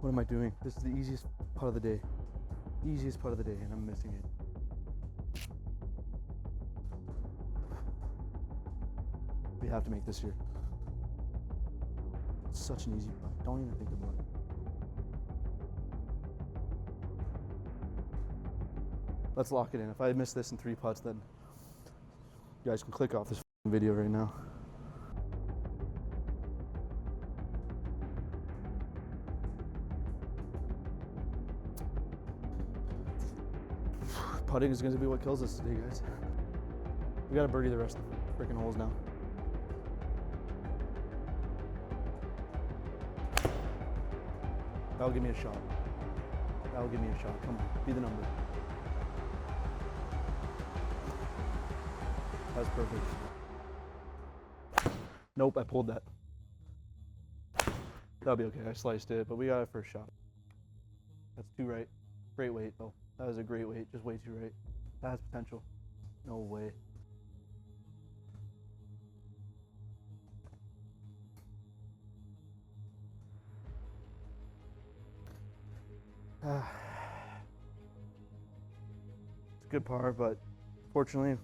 What am I doing? This is the easiest putt of the day. Easiest putt of the day, and I'm missing it. We have to make this here. It's such an easy putt. Don't even think about it. Let's lock it in. If I miss this in 3 putts, then you guys can click off this video right now. Putting is going to be what kills us today, guys. We got to birdie the rest of the freaking holes now. That'll give me a shot. That'll give me a shot. Come on, be the number. That's perfect. Nope, I pulled that. That'll be okay. I sliced it, but we got it for a shot. That's 2 right. Great weight, though. That was a great weight, just way too right. That has potential. No way. It's a good par, but fortunately,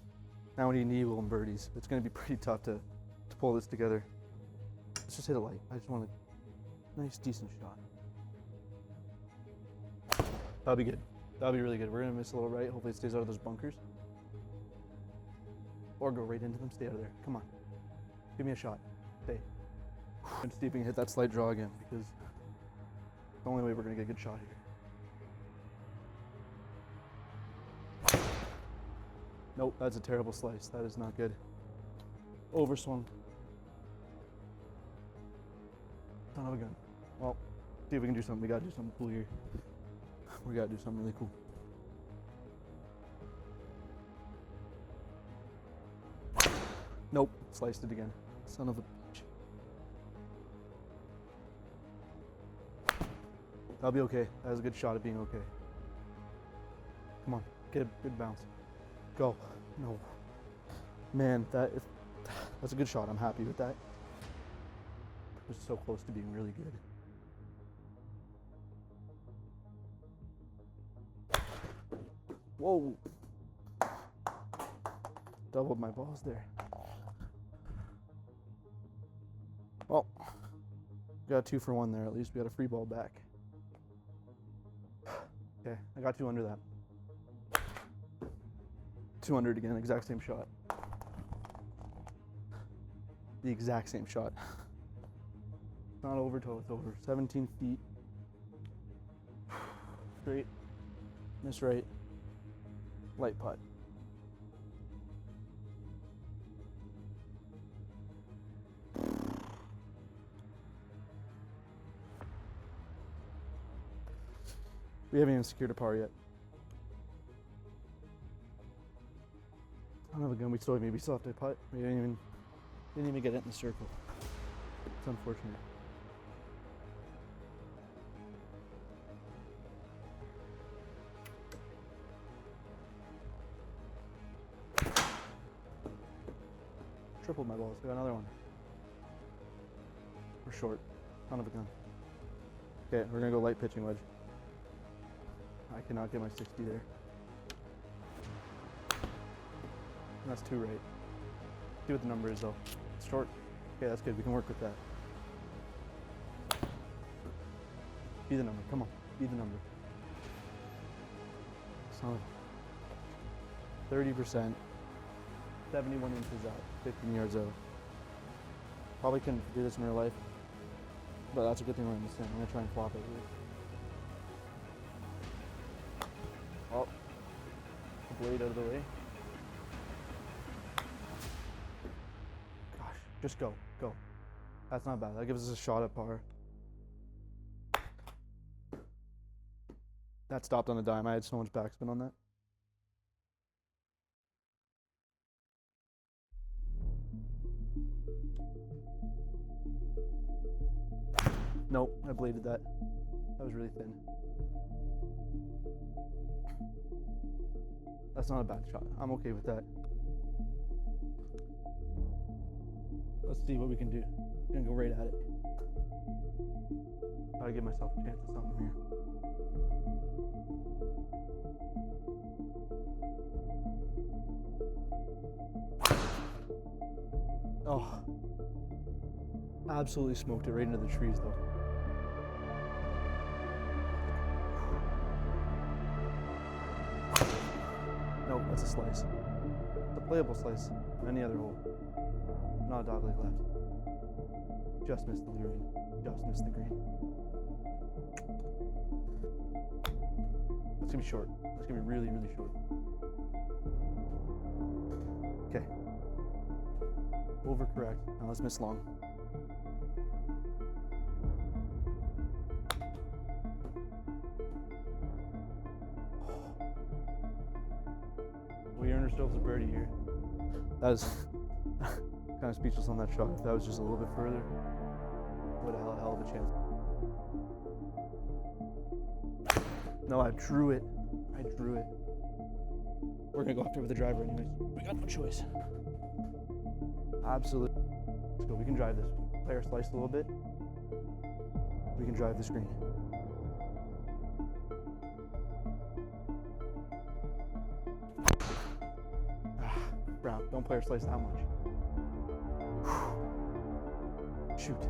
now we need eagle and birdies. It's going to be pretty tough to pull this together. Let's just hit it light. I just want a nice, decent shot. That'll be good. That'll be really good. We're going to miss a little right. Hopefully it stays out of those bunkers. Or go right into them. Stay out of there. Come on. Give me a shot. Stay. I'm just deeping hit that slight draw again because it's the only way we're going to get a good shot here. Nope, that's a terrible slice. That is not good. Overswung. Son of a gun. Well, see if we can do something. We got to do something cool here. We got to do something really cool. Nope, sliced it again. Son of a bitch. That'll be okay. That was a good shot at being okay. Come on, get a good bounce. Go. No. Man, that's a good shot. I'm happy with that. It was so close to being really good. Whoa. Doubled my balls there. Well, got 2 for 1 there. At least we got a free ball back. Okay, I got 2 under that. 200 again, exact same shot. The exact same shot. Not over till it's over. 17 feet. Straight. Miss right. Light putt. We haven't even secured a par yet. I don't have a gun. We still have to putt. We didn't even get it in the circle. It's unfortunate. Tripled my balls. I got another one. We're short. Son of a gun. Okay, we're gonna go light pitching wedge. I cannot get my 60 there. And that's 2 right. See what the number is though. It's short. Okay, that's good. We can work with that. Be the number. Come on. Be the number. Son of 30%. 71 inches out. 15 yards out. Probably couldn't do this in real life. But that's a good thing we're in the sim. I'm gonna try and flop it here. Oh, the blade out of the way. Gosh, just go. That's not bad. That gives us a shot at par. That stopped on a dime. I had so much backspin on that. Nope, I bladed that. That was really thin. That's not a bad shot. I'm okay with that. Let's see what we can do. I'm gonna go right at it. Gotta give myself a chance at something here. Oh. Absolutely smoked it right into the trees though. Nope, that's a slice. It's a playable slice on any other hole. Not a dogleg left. Just missed the green. Just missed the green. That's gonna be short. That's gonna be really, really short. Okay. Overcorrect. Now let's miss long. We earned ourselves a birdie here. That was kind of speechless on that shot. If that was just a little bit further, what a hell of a chance. No, I drew it. We're gonna go after it with the driver anyways. We got no choice. Absolutely. Let's go. We can drive this. Play our slice a little bit. We can drive the screen. Brown, don't play our slice that much. Shoot.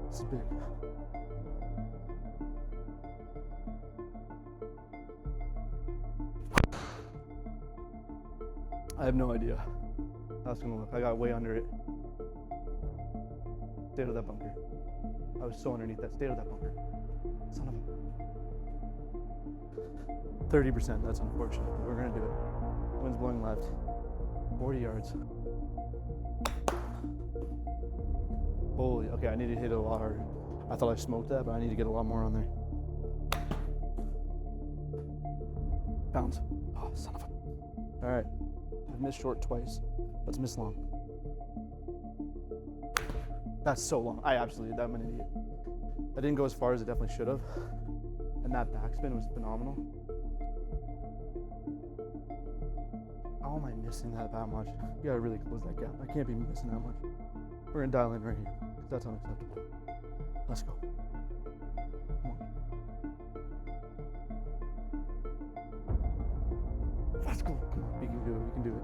This is big. I have no idea how it's gonna look. I got way under it. Stay out of that bunker. I was so underneath that. Stay out of that bunker. Son of a... 30%, that's unfortunate. We're gonna do it. Wind's blowing left. 40 yards. Holy, okay, I need to hit it a lot harder. I thought I smoked that, but I need to get a lot more on there. Bounce. Oh, son of a... All right, I've missed short twice. Let's miss long. That's so long. I'm an idiot. That didn't go as far as it definitely should have. And that backspin was phenomenal. How am I missing missing that much. You gotta really close that gap. I can't be missing that much. We're gonna dial in right here. That's unacceptable. Let's go. Come on. Let's go. Come on. We can do it. We can do it.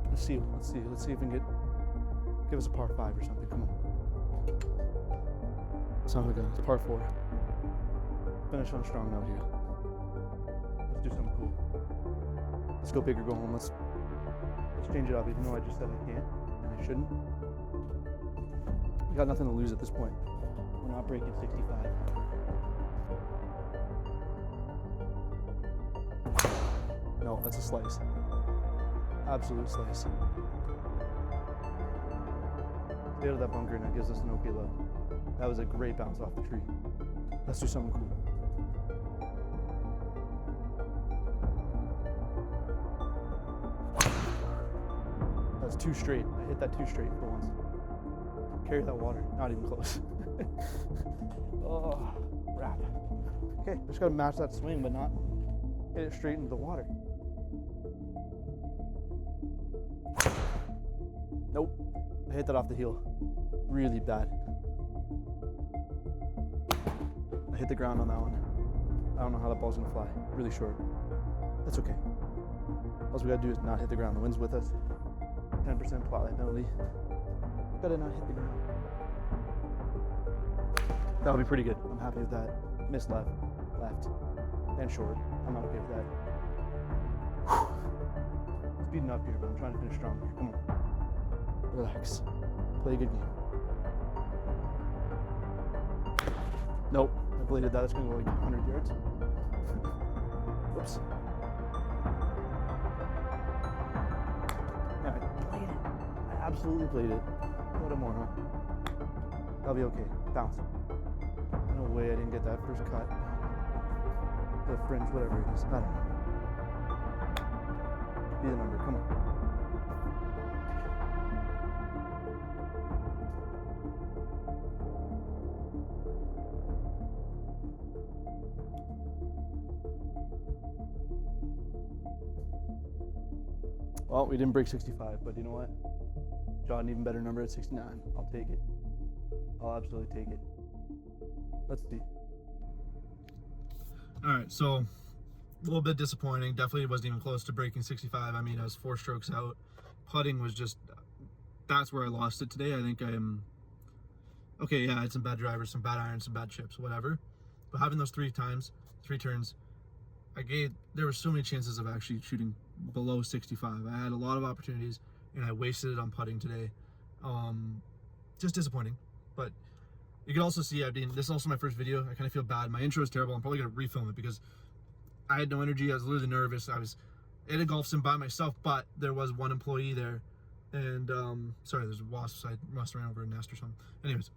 Let's see. Let's see. Let's see if we can give us a par 5 or something. Come on. Sounds like it's par 4. Finish on a strong note here. Let's do something cool. Let's go big or go home. Let's change it up, even though I just said I can't and I shouldn't. We got nothing to lose at this point. We're not breaking 65. No, that's a slice. Absolute slice. Stay out of that bunker and that gives us an okay look. That was a great bounce off the tree. Let's do something cool. That's 2 straight. I hit that 2 straight for once. Carry that water. Not even close. Oh, crap. Okay, just gotta match that swing, but not hit it straight into the water. Nope. I hit that off the heel. Really bad. I hit the ground on that one. I don't know how that ball's gonna fly. Really short. That's okay. All we gotta do is not hit the ground. The wind's with us. 10% plot line penalty. Gotta not hit the ground. That'll be pretty good. I'm happy with that. Missed left, and short. I'm not okay with that. Whew. Speeding up here, but I'm trying to finish strong here. Come on. Relax. Play a good game. Nope. I bladed that. That's gonna go like 100 yards. Whoops. Yeah, I played it. I absolutely played it. What a moron. That'll be okay. Bounce. No way I didn't get that first cut. The fringe, whatever it is. I don't know. Be the number. Come on. Well, we didn't break 65, but you know what? Got an even better number at 69. I'll take it. I'll absolutely take it. Let's see. All right, so a little bit disappointing. Definitely wasn't even close to breaking 65. I mean, I was 4 strokes out. Putting was just, that's where I lost it today. I think I am, okay, yeah, I had some bad drivers, some bad irons, some bad chips, whatever. But having those 3 turns, there were so many chances of actually shooting below 65. I had a lot of opportunities and I wasted it on putting today. Just disappointing. But you can also see, I mean, this is also my first video. I kind of feel bad. My intro is terrible. I'm probably going to refilm it because I had no energy. I was literally nervous. I was in a golf sim by myself, but there was one employee there. And, sorry, there's wasps. I must have ran over a nest or something. Anyways,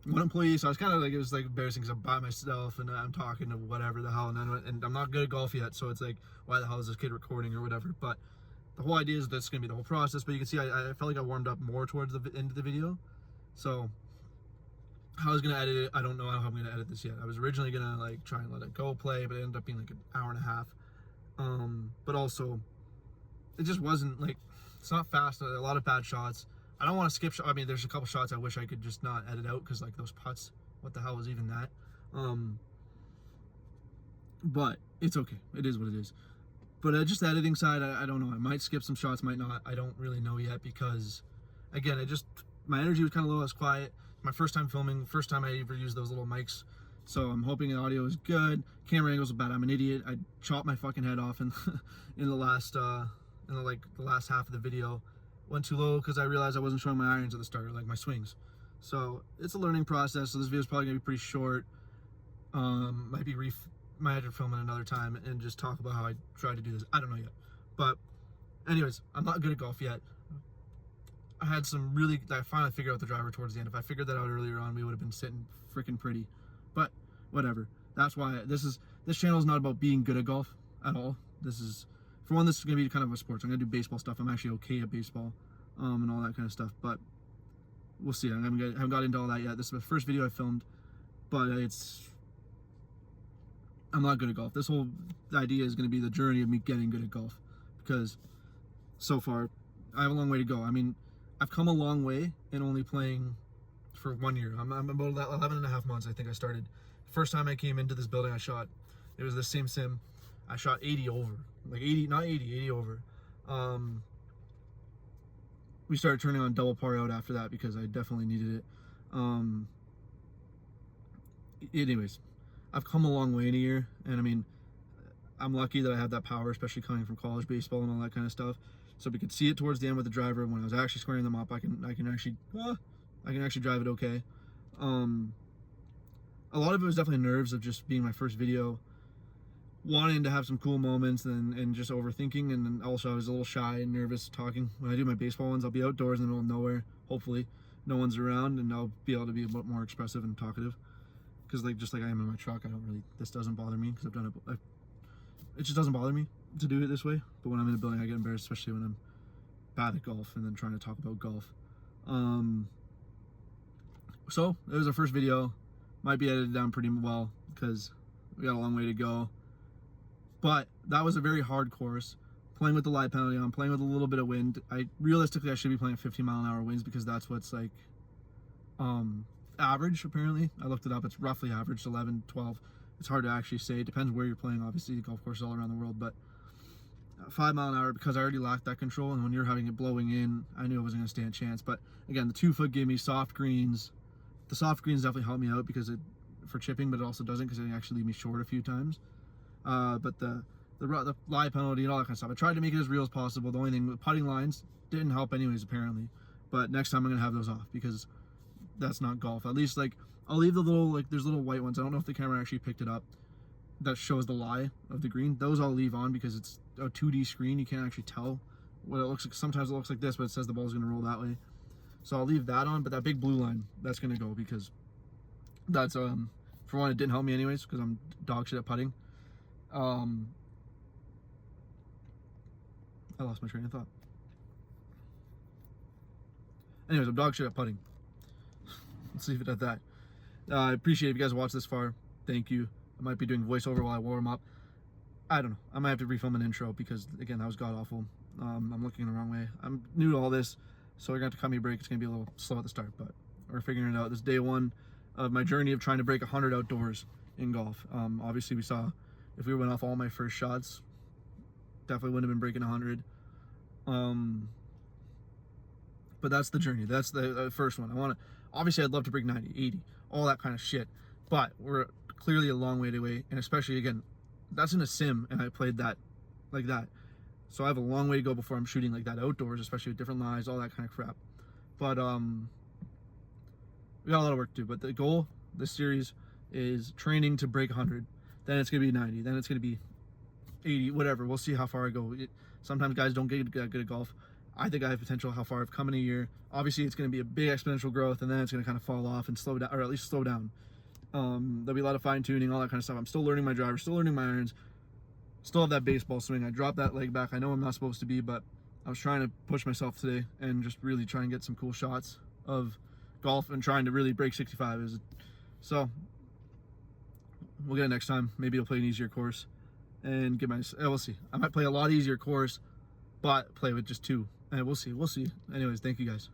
one employee, so I was kind of like, it was like embarrassing because I'm by myself and I'm talking to whatever the hell. And I'm not good at golf yet. So it's like, why the hell is this kid recording or whatever? But the whole idea is that's going to be the whole process. But you can see I felt like I warmed up more towards the end of the video. So how I was going to edit it, I don't know how I'm going to edit this yet. I was originally going to like try and let it go play, but it ended up being like an hour and a half. But also, it just wasn't like, it's not fast. A lot of bad shots. I don't want to skip shots. I mean, there's a couple shots I wish I could just not edit out because like those putts, what the hell was even that? But it's okay. It is what it is. But just the editing side, I don't know. I might skip some shots, might not. I don't really know yet because, again, my energy was kind of low. I was quiet. My first time filming, first time I ever used those little mics. So I'm hoping the audio is good. Camera angles are bad. I'm an idiot. I chopped my fucking head off in the last half of the video. Went too low because I realized I wasn't showing my irons at the start, like my swings. So it's a learning process. So this video is probably gonna be pretty short. Might have to film it another time and just talk about how I tried to do this. I don't know yet. But anyways, I'm not good at golf yet. I finally figured out the driver towards the end. If I figured that out earlier on, we would have been sitting freaking pretty. But whatever. That's why this channel is not about being good at golf at all. This is going to be kind of a sports. I'm going to do baseball stuff. I'm actually okay at baseball and all that kind of stuff. But we'll see. I haven't got into all that yet. This is the first video I filmed. But I'm not good at golf. This whole idea is going to be the journey of me getting good at golf. Because so far. I have a long way to go. I mean, I've come a long way in only playing for 1 year. I'm about 11 and a half months, I think I started. First time I came into this building I shot, it was the same sim. I shot 80 over. Like 80, not 80, 80 over. We started turning on double par out after that because I definitely needed it. Anyways, I've come a long way in a year, and I mean, I'm lucky that I have that power, especially coming from college baseball and all that kind of stuff. So we could see it towards the end with the driver. When I was actually squaring them up, I can actually drive it okay. A lot of it was definitely nerves of just being my first video, wanting to have some cool moments and just overthinking. And then also I was a little shy and nervous talking. When I do my baseball ones, I'll be outdoors in the middle of nowhere. Hopefully no one's around, and I'll be able to be a bit more expressive and talkative. Because just like I am in my truck, this doesn't bother me because I've done it. It just doesn't bother me to do it this way. But when I'm in a building, I get embarrassed, especially when I'm bad at golf and then trying to talk about golf. So it was our first video. Might be edited down pretty well because we got a long way to go. But that was a very hard course. Playing with the lie penalty on, playing with a little bit of wind. Realistically, I should be playing at 15-mile-an-hour winds because that's what's like average, apparently. I looked it up. It's roughly average, 11, 12. It's hard to actually say. It depends where you're playing, obviously. Golf courses all around the world. But 5 mile an hour, because I already lacked that control. And when you're having it blowing in, I knew I wasn't going to stand a chance. But again, the 2-foot gave me soft greens. The soft greens definitely helped me out because for chipping, but it also doesn't because it actually leave me short a few times. But the lie penalty and all that kind of stuff, I tried to make it as real as possible. The only thing, the putting lines didn't help anyways, apparently. But next time I'm going to have those off because that's not golf. At least, like, I'll leave the little, like, there's little white ones. I don't know if the camera actually picked it up. That shows the lie of the green. Those I'll leave on because it's a 2D screen. You can't actually tell what it looks like. Sometimes it looks like this, but it says the ball's going to roll that way. So I'll leave that on, but that big blue line, that's going to go because that's, for one, it didn't help me anyways because I'm dog shit at putting. I lost my train of thought. Anyways, I'm dog shit at putting. Let's leave it at that. I appreciate if you guys watched this far. Thank you. I might be doing voiceover while I warm up. I don't know. I might have to refilm an intro because, again, that was god-awful. I'm looking the wrong way. I'm new to all this, so we're going to have to cut me a break. It's going to be a little slow at the start, but we're figuring it out. This is day one of my journey of trying to break 100 outdoors in golf. Obviously, we saw if we went off all my first shots, definitely wouldn't have been breaking 100. But that's the journey. That's the first one. Obviously, I'd love to break 90, 80, all that kind of shit. But we're clearly a long way away, and especially, again, that's in a sim, and I played that like that. So I have a long way to go before I'm shooting like that outdoors, especially with different lies, all that kind of crap. But we got a lot of work to do. But the goal this series is training to break 100. Then it's going to be 90. Then it's going to be 80, whatever. We'll see how far I go. Sometimes guys don't get good at golf. I think I have potential how far I've come in a year. Obviously, it's going to be a big exponential growth, and then it's going to kind of fall off and slow down, or at least slow down. There'll be a lot of fine-tuning, all that kind of stuff. I'm still learning my driver, still learning my irons, still have that baseball swing. I dropped that leg back. I know I'm not supposed to be, but I was trying to push myself today and just really try and get some cool shots of golf and trying to really break 65. So we'll get it next time. Maybe I'll play an easier course and we'll see. I might play a lot easier course, but play with just 2. And we'll see. Anyways, thank you guys.